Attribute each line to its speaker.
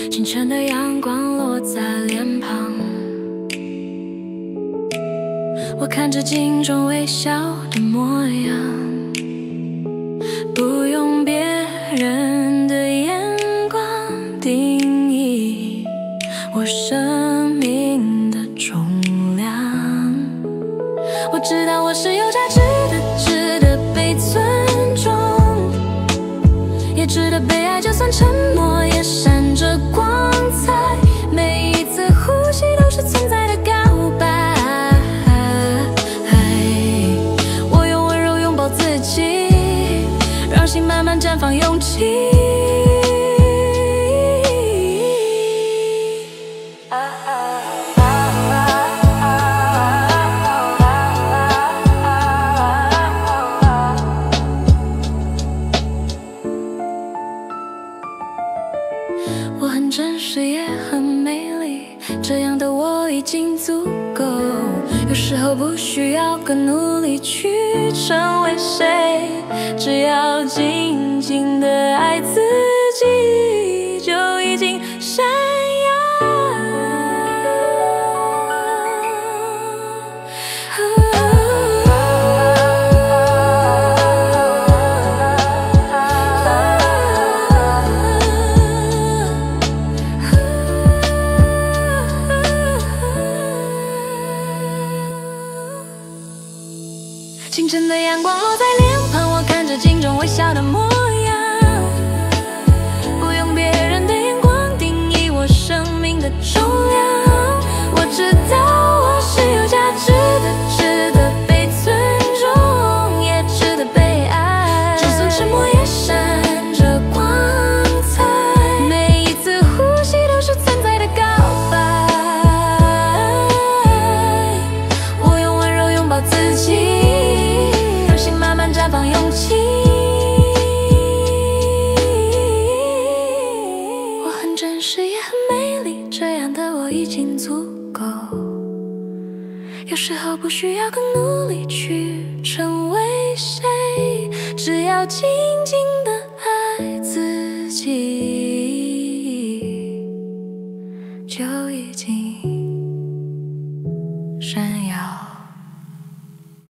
Speaker 1: 清晨的阳光落在脸庞，我看着镜中微笑的模样，不用别人的眼光定义我生命的重量。我知道我是有价值的，值得被尊重，也值得被爱，就算沉默也闪着光彩。每一次呼吸都是存在的告白。我用温柔拥抱自己，让心慢慢绽放勇气。我很真实也很美丽，这样的我已经足够。有时候不需要更努力去成为谁，只要静静的爱自己，就已经闪耀。清晨的阳光落在脸庞，我看着镜中微笑的模样，不用别人的眼光定义我生命的重量。我知道我是有价值的，值得被尊重，也值得被爱，就算沉默也闪着光彩。每一次呼吸都是存在的告白。我用温柔拥抱自己，绽放勇气。我很真实也很美丽，这样的我已经足够。有时候不需要更努力去成为谁，只要静静地